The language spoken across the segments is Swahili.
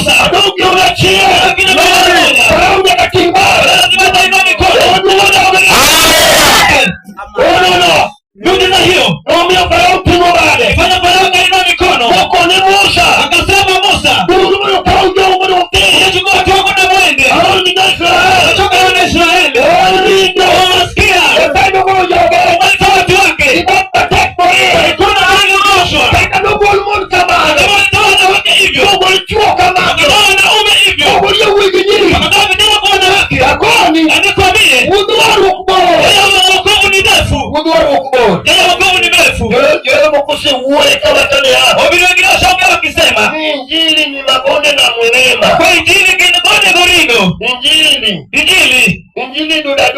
Musa. Adogi unachia. Farauja katimba. Lazima ina mikono. Ono. Nudi na hiyo. Omia farau timo bade. Fanya farau ina mikono. Wako ni Musa. Akasema Musa. Mungu pauja umano te. Chukua choko na mwende. Aroni na Israeli. Chukua na Israeli. Aroni na wasikia. Sasa kwa yoga. Watu wake. Ibapa tekpo hii. Kuna hali unoshwa. Taka ndogo ulimoni kama. Kama wake hivyo. Ndogo ulichua kama. Kama ume hivyo. Ndogo uliwigi nyingi. Kama vidima kwa wanawake. Akoni. Anakwambie. Uduwaru kubo. Yeye mkose uwe kama tani hapo. Obilo ngina shamba wakisema injili ni mabonde na mlima. Kwa injili kinabonde gorido. Injili duda.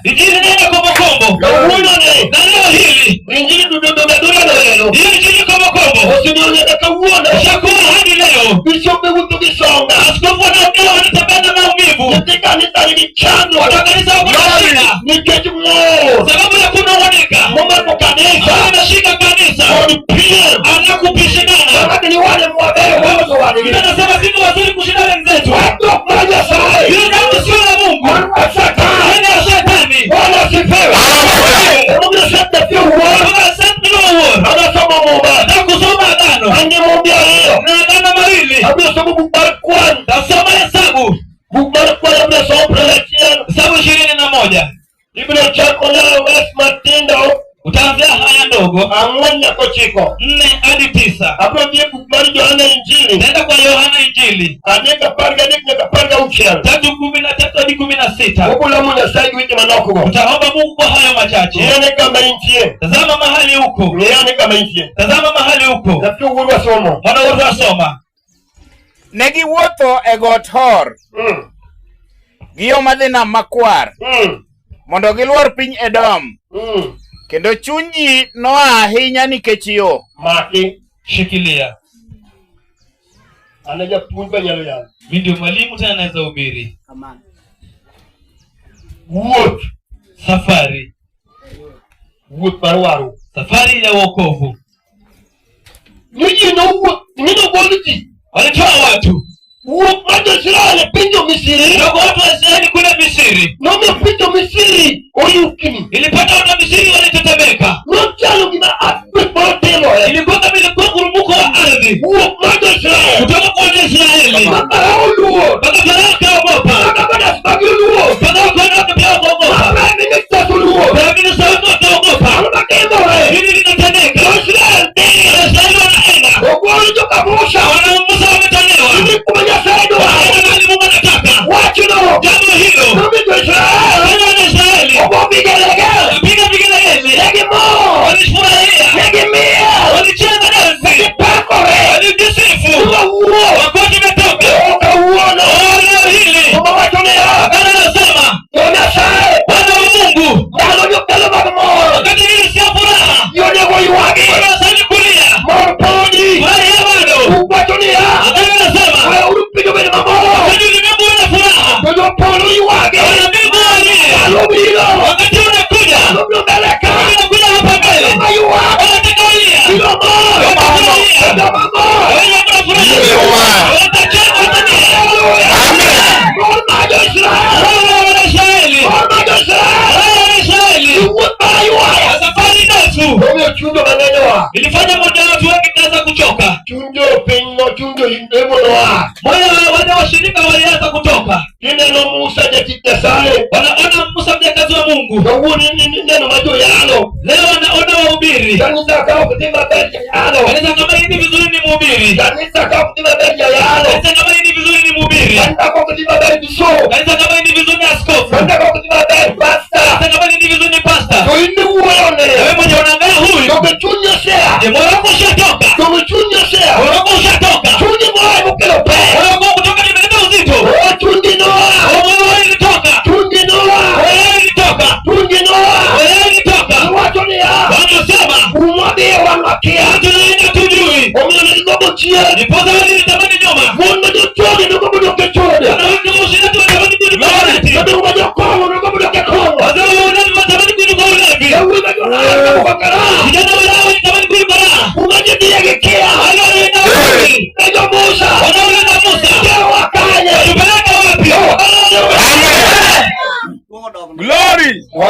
Injili nenda kombo. Na uone. Na leo hili. Injili duda na leo. Injili kombo. Usinione kakaona. Shakuwa hadi leo. Bishop utubisonga. Askofu anaongea wanatapenda maumivu. Katika kanisa hili chano. Kanisa wakashika. Ni ketu mo. Sababu ya kunaoneka. Mama kwa kanisa. Anashika kanisa. Anakupishana. Kama ni wale mwabele wao. Anasema sisi wazuri kushinda wenzetu. Watu moja sawa. Yule ndio sio la Mungu. Shetani. Shetani. Wala sipewe. Mungu shetani sio uongo. Anasoma Mungu. Anakusoma agano. Angemwambia leo. Na agano mawili. Anasoma Mungu kwanza. Nasoma Hesabu. Mungu kwanza anasoma Revelation. Hesabu 21. Biblia chako leo West Matindo. Utaanzia haya ndogo. Amwana kochiko. 4 hadi 9. Hapo ndiye kubali Yohana Injili. Nenda kwa Yohana Injili. Andika parga uchia. 3:13 hadi 16. Huko la mwana saidi wiki manoko. Utaomba Mungu kwa hayo machache. Nione kama injie. Tazama mahali huko. Nione kama injie. Tazama mahali huko. Na pia urwa somo. Bwana urwa soma. Negi wuotho e got Hor. Giyo madhina makwar. Mondo giluor piny Edom. Kendo chunyi noa ahinya nikech yo. Maki shikilia. Anaja punja nyalo ya. Mimi ndio mwalimu tena naweza hubiri. Amani. Wote safari. Wote parwaru. Safari ya wokovu. Nino boliti. Walitoa watu. Watu Israeli pinjo Misiri. Ndio watu wa Israeli kule Misiri. Nome pinjo Misiri oyukini. Ilipata watu wa Misiri walitetemeka. Mchalo kina apipotelo. Ilikuwa kama ilikuwa kurumuko wa ardhi. Watu Israeli. Kutoka kwa Israeli. Makaraulo. Bakafaraka ogopa. Bakabada sabagiluo. Bakafaraka pia ogopa. Minister tuluo. Minister ogopa. Bakemore. Hili linatendeka. Israeli. Israeli wanaenda. Ogoli toka Musa. Wana Musa wametolewa. Kumanya saido. Mungu anataka. Wachi no. Jambo hilo. Ndio Israeli. Wana Israeli. Ogopiga legele. Piga legele. Legemo. Walifurahia. Legemia. Walicheza dansi. Pakore. Walijisifu. Wakati umetoka. Ukaona. Leo hili. Kama watu ni hapa. Anasema. Tunasema. Bwana wa Mungu. Nalo yokalo bagamo. Wakati hili sio furaha. Yone boy wake. Wanasali kulia. Morponi. Furaha bado. Watu ni hapa. Anasema. Wewe ulipiga bila mambo. Wakati ulimwengu una furaha. Ndio polo wake. Wanabingu wale. Alobilo. Wakati unakuja. Alobilo beleka. Unakuja hapa mbele. Wanataka ulia. Ndio ilifanya moja watu wengi kaanza kuchoka. Moja washirika walianza kutoka. Wanaona Musa mjakazi wa Mungu. Leo wanaona wahubiri. Kanisa kama hii ni vizuri ni mhubiri. Kanisa kama hii ni vizuri ni mhubiri. Kanisa kama hii ni vizuri ni askofu. Kanisa kama hii ni vizuri ni pastor. Wewe mwenye unaangalia huyu. Je, moyo wako ushatoka? Moyo wako ushatoka? Moyo wako kutoka nimeleta uzito. Moyo wako ilitoka. Moyo ilitoka. Wanasema tunaenda tujui. Nipoza wali nitamani nyoma. Wanawake mshina tu watamani kuduka uleti. Wazawa wanani watamani kuduka uleti. Kijana walawa nitamani kuduka raha. Wanaulenda Musa.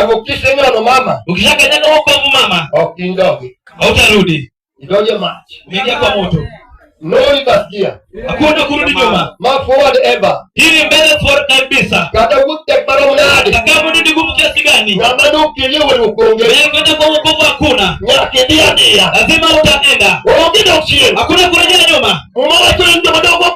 Ukisema mama. Ukishakanyaga wokovu mama. Ukindoge. Hautarudi. Ndoje machi. Ingia kwa moto. Noli basikia. Hakuna kurudi nyuma. Ma forward ever. Hili mbele for kabisa. Kata kutek baro mnadi. Kama ni ngumu kiasi gani? Na bado kiliwe ukonge. Wewe kwenda kwa wokovu hakuna. Nyake dia. Lazima utaenda. Ongea uchie. Hakuna kurejea nyuma. Mama tuende madogo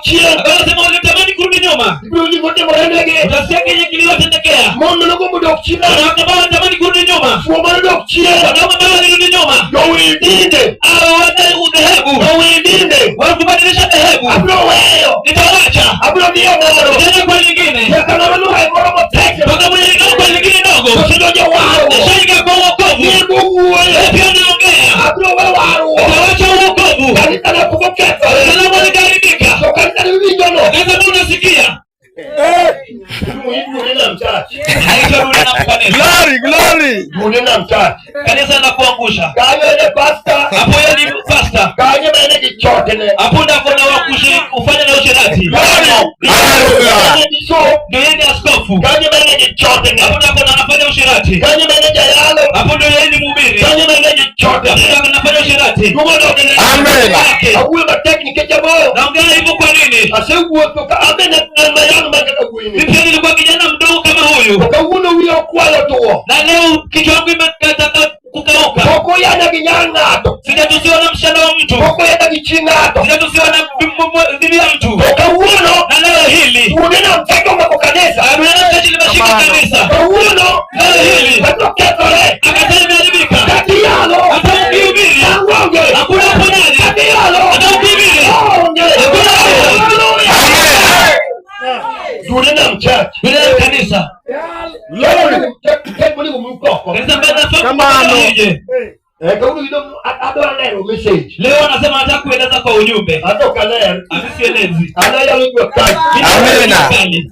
uchie. Akasema unatamani kurudi nyuma. Kurudi kote mwanege. Utasikia kenye kiliotetekea. Mama madogo uchie. Na kama unatamani kurudi nyuma. Mama uchie. Kama unarudi nyuma. Gawidinde. Au udhehebu. Gawidinde. Wanakubadilisha dhehebu. Abro weyo. Nitawacha. Abro ndio moro. Nitaenda kwa nyingine. Yakana mano haikoro moteke. Toka mwenye kwa nyingine ndogo. Usidoje wao. Nishaingia kwa wokovu. Mungu wewe. Pia naongea. Abro wewe wao. Utawacha wokovu. Kanisa kupokea. Kana mwana karibika. So kanisa ni jono. Kama unasikia. Munena mchache. Haitarudi na kanisa. Glory. Munena mchache. Kanisa na kuangusha. Kanya ile pastor. Hapo yeye ni pastor. Kanya maana kichote ne. Hapo ndipo na wakushi ufanye na usherati. Ndio yeye ni askofu. Kanya maana kichote ne. Hapo ndipo anafanya usherati. Kanya maana jayalo. Hapo ndio yeye ni mhubiri. Kanya maana kichote. Hapo anafanya usherati. Amen. Abuwe ba technique jabo. Naongea hivyo kwa nini? Aseuwe toka amena na mayano magana kuini. Mimi nilikuwa kijana mdogo kama huyu. Ukauno wio kwalo tu. Na leo kichwa changu imekata kukauka. Koko yana kinyanga to. Sijatusiwa na mshana wa mtu. Koko yana kichinga to. Sijatusiwa na bibi ya mtu. Ukauno. Na leo hili. Unena mtego kwa kanisa. Unena mtego limeshika kanisa. Ukauno. Leo hili. Katoketore. Akasema imeharibika. Katiyalo. Hata ukihubiri. Angonge. Hakuna uponyaji. Katiyalo. Hata ukihubiri. Angonge. Hakuna Haleluya. Unena mchache. Unena kanisa. Lord, take money from you. Kanisa mbona kama nije? Kauli kidogo adora leo message. Leo anasema nataka kueleza kwa ujumbe. Atoka leo. Amesielezi. Anaya leo kazi. Amen.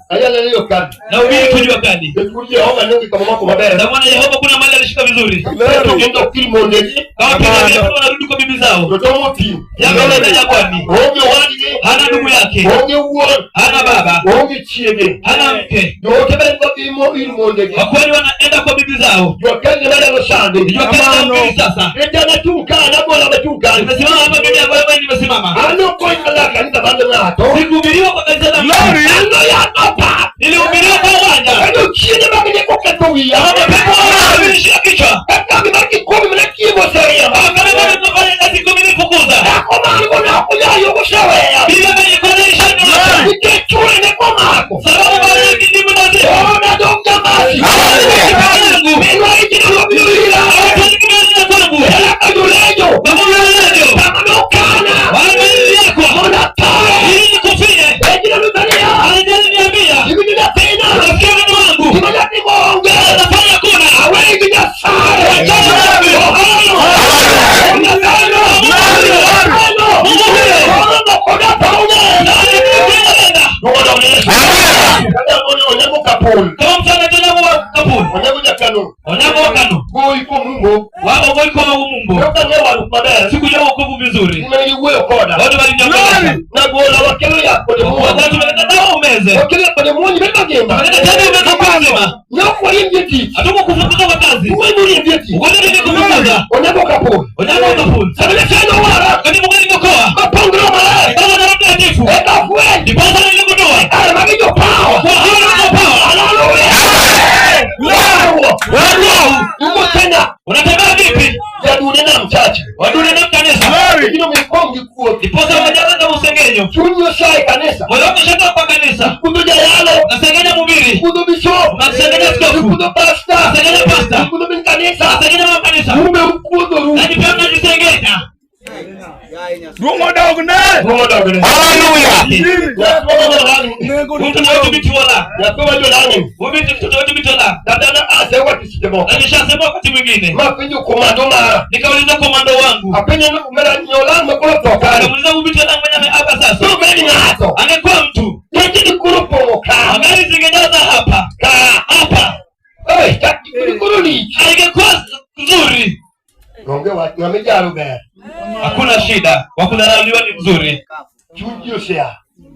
Aya leo kazi. Na ubiri kujua kadi. Tukuje homa ndio kama mambo mabaya. Na Bwana Yehova kuna mali alishika vizuri. Leo ndio kilmondeji. Kama pia wanarudi kwa bibi zao. Mtoto mti. Yanga anaja kwani. Onge wadi. Hana ndugu yake. Onge uon. Hana baba. Onge chiege. Hana mke. Yote bali kwa bimo ilmondeji. Kwa kweli wanaenda kwa bibi zao. Jua kazi baada ya shande. Jua kazi mbili sasa. Ndio natuka na bora natuka. Nimesimama hapa bibi yako hapa nimesimama. Ano kwa inalaka nita bando nato. Sikuhubiriwa kwa kanisa la Glory. Ano ya topa. Nilihubiriwa kwa uwanja. Ndio chini baki kwa katuia. Pepo wanabishia kichwa. Kaka baki kwa mimi kibo seria. Kama bado tunafanya kazi kumi nifukuza. Kama alikuwa kuja yuko sawa. Bibi yake kwa nini Nikechule ne kwa mako. sababu bado kidimu nazi. Ona donga basi. Mimi ndio bila. Ela kadulejo. Kama nokana. Ona tare. Ejira lutania. Mimi ndio tena. Mimi ndio monge. Awe ndio sare. Sikujua wokovu vizuri. Watu walinyoka. Umeze. Hatuko kufukuza kwa kazi. Ugonjwa ni kufukuza. Wanyama wakapuni. Kani Mungu alikokoa. Kama na mtu atifu. Ndiposa niligundua. Kwa hana power. Unatembea vipi? Wadunena mkanisa. Ndiposa wajaza usengenyo. Moyo wako shaka kwa kanisa. Nasengenya mhubiri. Nasengenya askofu. Nasengenya pastor. Nasengenya makanisa. Nani pia mnajisengenya. Hallelujah. Mtu na wetu bitiwala. Mtu bitiwala. Na nishasema wakati mwingine. Nikauliza komando wangu. Nikamuliza mbitiwala mwenye hapa sasa. Angekuwa mtu. Angali zingejaza hapa. Hapa. Angekuwa nzuri. Hakuna shida. Wakudharauliwa ni mzuri.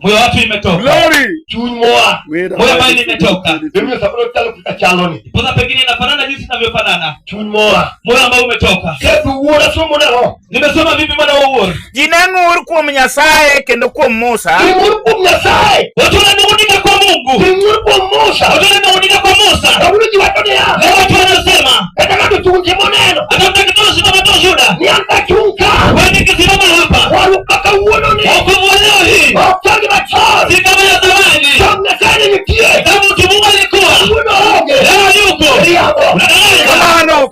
Moyo watu imetoka. Glory. Chuny moa. Moyo ambao imetoka. Ndio sababu talo kitachaloni. Poza pengine inafanana jinsi inavyofanana. Chuny moa. Moyo ambao umetoka. Setu uora somo nalo. Nimesoma vipi mwana wa uor? Jinengur kuom Nyasaye kendo kuom Musa. Jinengur kuom Nyasaye. Watu wananung'unika kwa Mungu. Jinengur kuom Musa. Watu wananung'unika kwa Musa. Kabla jiwatone ya. Leo watu wanasema. Kata tutunge moneno. Atamtaka tusimama toshuda. Ni antatunga. Wewe nikisimama hapa. Warupaka uono ni. Wokovu wa leo hii. Wakati machari. Si kama ya zamani. Samna sana nikie. Kama mtu Mungu alikuwa. Uono hoge. Leo yuko. Riambo. Kamano.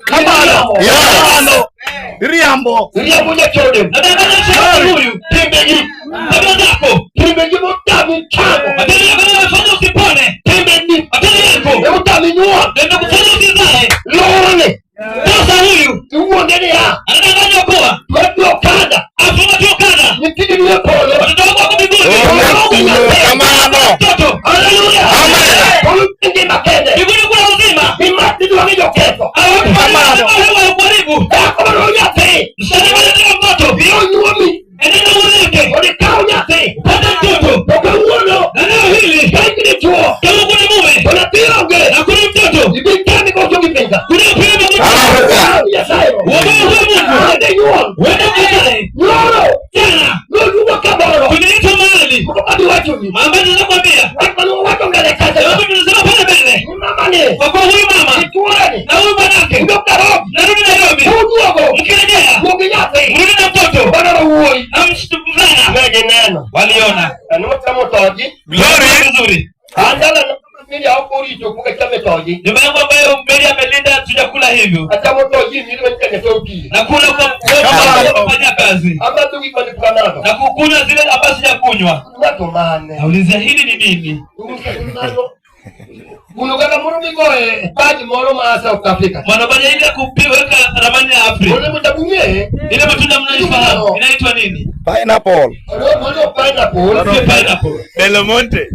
Riambo nyachode. Nadanganya shaka huyu. Tembeji. Tabia zako. Tembeji mutami chamo. Matendo yako yanafanya usipone. Tembeji. Matendo yako. Mutami nyua. Ndio kufanya usizae. Lone. Sasa huyu. Uonde ya. Anadanganya kwa. Watu okada. Afunga tukana. Nikidi niwe pole. Watoto wako wako mbinguni. Kamano. Mtoto. Haleluya. Amen. Ndi makende. Mbinguni kuna uzima. Imati tu wangijo keto. Kamano. Karibu. Kamano nyate. Msanii wa mtoto. Bio nyumi. Endelea uweke. Ode kao nyate. Pata mtoto. Toka uono. Na leo hili. Kaingine chuo. Kama kuna mume. Kuna pionge. Na kuna mtoto. Ibikani kwa uchoki penga. Kuna pia mtoto. Ya sayo. Mungu. Ode nyuo. Wewe mkae. Nyoro. Tena. Nyoro kaboro. Tunaitwa mahali. Mkabadi watu ni. Mambo ninakwambia. Watu ngale kaza. Sababu tunasema pale mbele. Mama ni. Kwa huyu mama. Kituani. Na huyu mwanamke. Dr. Rob. Narudi Nairobi. Uduogo. Mkirejea. Mungu nyate. Mrudi na mtoto. Bana uoi. Na mshtukuzana. Mege neno. Waliona. Anota motoji. Glory nzuri. Andala na mimi au kuri to kuka chame toji. Nyumba yangu ambayo mbele amelinda tujakula hivyo. Ata motoji ni ile mtende toki. Na kula kwa kufanya kazi. Ama tu kipande kanado. Na kukunywa zile ambazo sijakunywa. Nato mane. Naulizia hili ni nini? Kuno kaka moro migoe baji moro ma South Africa. Mwanabanya ile kupiweka ramani ya Afrika. Ole mtabunye. Ile matunda mnaifahamu. Inaitwa nini? Pineapple. Ole pineapple. Sio pineapple. Del Monte.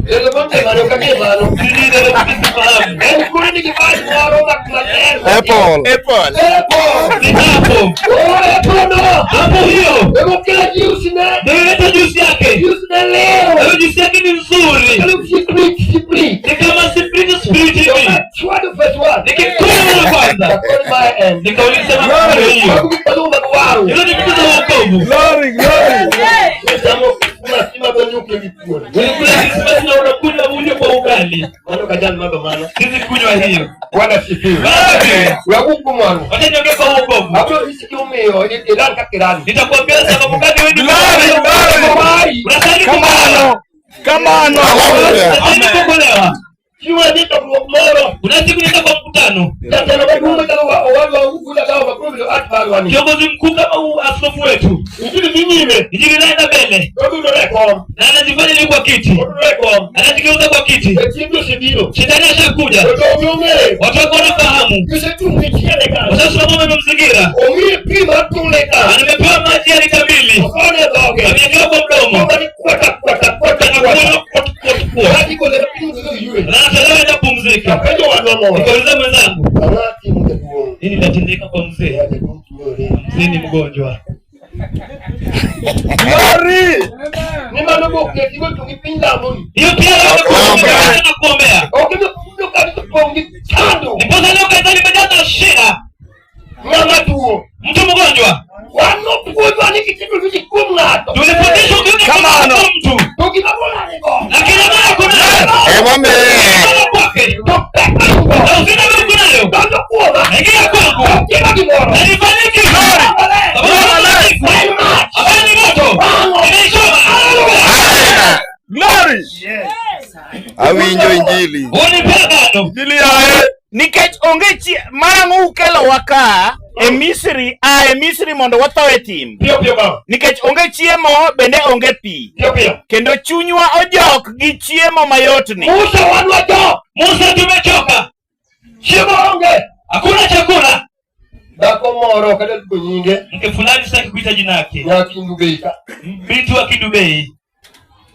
Ele monte mano kake mano. Nini ile msifahamu? Kuni ni kibaji moro makmalero. Apple. Apple. Ni hapo. Oh, apple no. Hapo hiyo. Ego kila juice ne. Ndio juice yake. Juice ne leo. Hiyo juice yake ni nzuri. Kalo siprit. Ni kama spirit hivi. Chua the first one. Nikikunywa mara kwanza. Nikauliza mambo hiyo. Hilo ni kitu cha wokovu. Glory. Ulikula Christmas na unakunywa unyo kwa ugali. Sisi kunywa hiyo. Bwana sifiwe. Wacha niongee kwa wokovu. Nitakwambia sababu gani wewe ni unastahili kuokolewa. Kamano. Unastahili kuokolewa. Kuna siku nenda kwa mkutano. Kiongozi mkuu kama askofu wetu. Injili naenda mbele. Na anajifanya ni kwa kiti. Anajigeuza kwa kiti. Shetani ashakuja. Watu wako wanafahamu. Sasa tunaomba amemzingira. Amepewa maji ya lita 2. Amewekewa kwa mdomo. Anataka aende kupumzika. Nikauliza mwenzangu, nini tatendeka kwa mzee? Mzee ni mgonjwa. Glory. Hiyo pia na kuombea. Ndiposa leo kanisani imejaza shida. Mtu mgonjwa. Tulifundishwa ukiona mtu. Lakini mara kuna kwake. Na usina wewe kunayo. Ingia kwangu. Na nifanye kitu. Habari moto. Nimeshoma. Glory. Awinjo injili. Unipea gano. Injili yae. Nikech onge marang'u kelo waka e Misri mondo watho e tim. Nikech onge chiemo bende onge pi. Kendo chunywa ojok gi chiemo mayotni. Musa tumechoka. Chiemo onge. Hakuna chakula. Dako moro kada kunyinge. Mke fulani sitaki kuita jina lake. Na Kindubeika. Mtu wa Kindubei.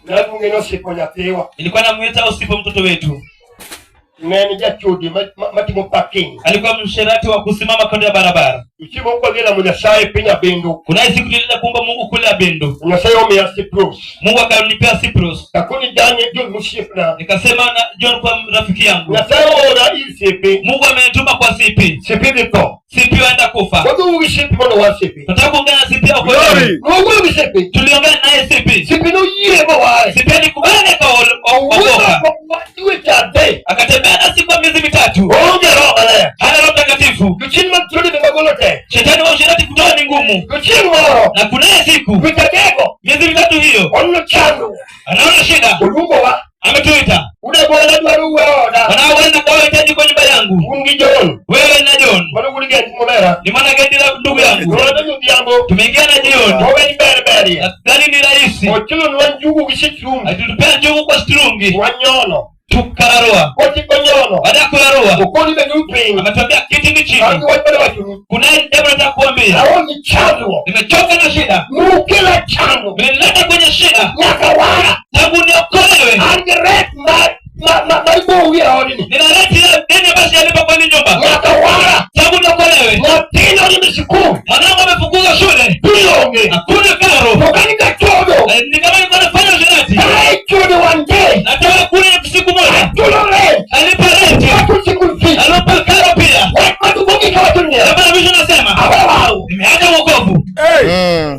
Na tungeno sipo nyatewa. Ilikuwa namuita usipo mtoto wetu. Nani jachudi matimo parking. Alikuwa msherati wa kusimama kando ya barabara. Uchimo kwa gila mnyasaye pinya Bindu. Kuna siku nilienda kuomba Mungu kule Bindu. Mnyasaye omea Cyprus. Mungu akanipea Cyprus. Takuni janye John Mushifna. Nikasema na John kwa rafiki yangu. Mnyasaye ora CP. Mungu amenituma kwa CP. CP dito. CP waenda kufa. Watu ugishipi mono wa CP. Nataka kuongea na CP hapo. Mungu ugishipi. Tuliongea naye CP. CP no yebo wae. CP alikubali kwa okoka. Akatembea na siku miezi 3. Onge roho le. Hana Roho Mtakatifu. Kuchini matrudi bengagolote. Shetani wa usherati kutoa ni ngumu. Kuchini wao. Na kuna siku Wikagego. miezi 3 hiyo. Ono changu. Anaona shida. Ulungo wa. Ametuita. Ule bwana dwaru weoda. Wanaoenda kwa wahitaji kwa nyumba yangu. Ungi John. Wewe na John. Wala kulige mumera. Ni maana gari la ndugu yangu. Wala ndugu yangu. Tumeingia na John. Wewe ni bere. Gari ni rahisi. Ochilo nwanjugu gishichungu. Atutupea njugu kwa strungi. Wanyono. Tukararua. Oti konyono. Baada ya kurarua. Ukoni benupi. Ametuambia kiti ni chini. Wangu wapele wachungu. Kuna jambo nataka kuambia. Naoni changu. Nimechoka na shida. Mukila changu. Nimeleta kwenye shida. Nyakawara. Tangu niokolewe. Angerek maibu uya odini. Ninaleta deni basi alipa kwa nyumba. Nyakawara. Tangu niokolewe. Nyatino ni misiku. Mwanangu amefukuzwa shule. Tulonge. Hakuna karo. Mokani kachodo. Ni kama nilikuwa nafanya ushirati. Kai chude one day. Nataka kule siku moja. Tulore. Alipa renti. Watu siku fi. Alipa karo pia. Watu bungi kwa dunia. Kama mimi nasema. Awao. Nimeacha wokovu.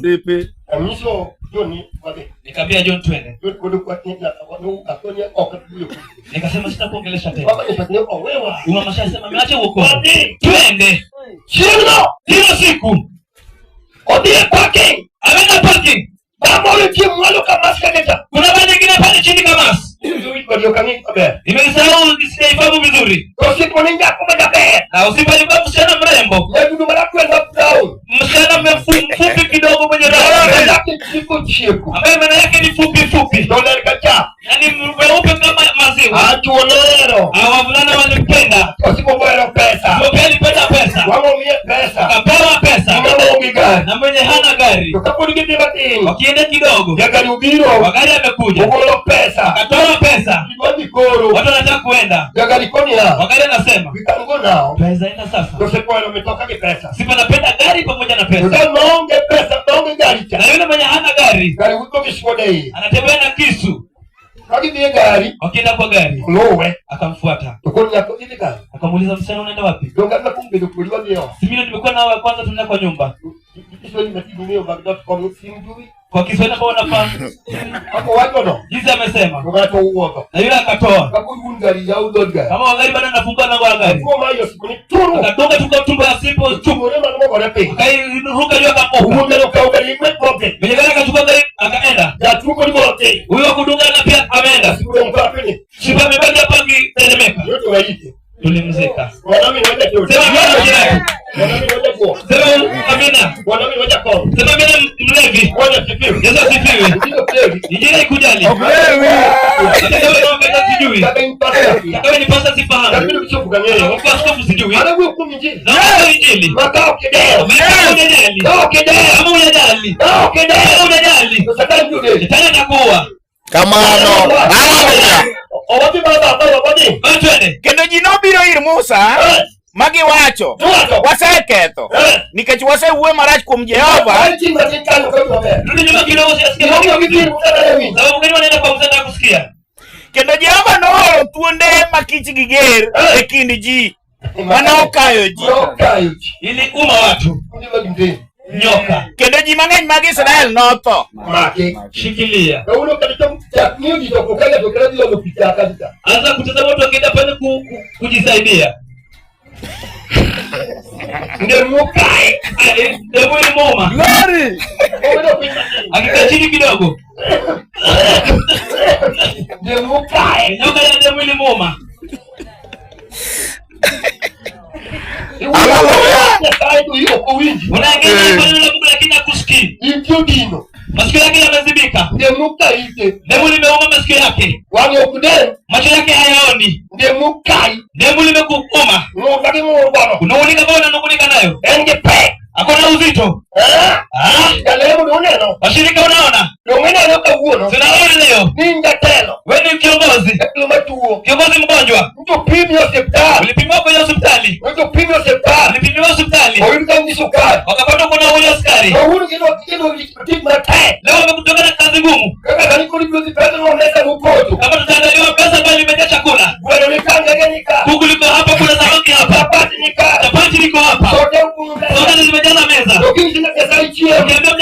Sipi. Amiso Joni wale. Nikamwambia John twende. Kodo kwa tena kwa atonia okatuyo. Nikasema sitakuongelesha tena. Baba ni patne kwa wewa. Umamashasema ameacha wokovu. Twende. Chino. Hiyo siku. Odie parking. Ameenda parking. Baba ule timu walo kama skageta. Kuna bandi nyingine pale chini kama. Nimesahau sijaifahamu vizuri. Na usipalikuwa msichana mrembo. Msichana mfupi kidogo mwenye raha. Ambaye maana yake ni fupi fupi. Yaani mweupe kama maziwa. Wavulana walimpenda. Mwope alipenda pesa. Akapewa pesa. Na mwenye hana gari. Wakienda kidogo. Wakati amekuja. Akatoa pesa. Watu wanataka kuenda. Wakati anasema pesa ina sasa. Sipa napenda gari pamoja na pesa. Na yule mwenye hana gari anatembea na kisu. Wakienda kwa gari akamfuata. Akamuuliza msichana unaenda wapi? Mimi nimekuwa na wa kwanza tunaenda kwa nyumba. Kwa Kiswahili ambao unafahamu. Jinsi amesema. Na yule akatoa. Kama wagari bado anafunga lango la gari. Akatoka tukatumba ya sipo chupo. Akairuka juu akamoka. Mwenye gari akachukua gari akaenda. Huyo kudunga na pia ameenda. Sipa amebaki hapa akitelemeka. Tulimzika. Sema amina. Sema amina mlevi. Yesu asifiwe. Injili ikujali. Kama ni pasa sifahamu. Kwa sababu sijui. Na injili. Kama unajali. Shetani anakuwa. Kamano. Kendo ji nobiro ir Musa magi wacho waseketho nikech wasewuoyo marach kuom Jehova. Kendo Jehova nooro thuonde makich gi ger e kind ji mane okayo ji ili uma watu nyoka. Kendo ji mang'eny mag Israel notho. Shikilia. Anza kutazama watu wakienda pale kujisaidia. Ndio mukae. Ndio moma. Glory. Akikaa chini kidogo. Ndio mukae. Nyoka ndio mwili moma. Unaangalia kwa nini Mungu lakini hakusikii. Masikio yake yamezibika. Demu limeuma masikio yake. Macho yake hayaoni. Demu limekuuma. Unaunika mbona unanungunika nayo? Hakuna uzito. Washirika unaona? Tunaona leo. Wewe ni kiongozi. Kiongozi mgonjwa. Ulipimiwa kwenye hospitali. Ulipimiwa hospitali. Wakapata kuna ule askari. Leo wamekutoka na kazi ngumu. Kama tutaandaliwa pesa ambayo imejaa chakula. Kuku liko hapa, kuna samaki hapa. Chapati liko hapa. Soda zimejaza meza. Ukiambia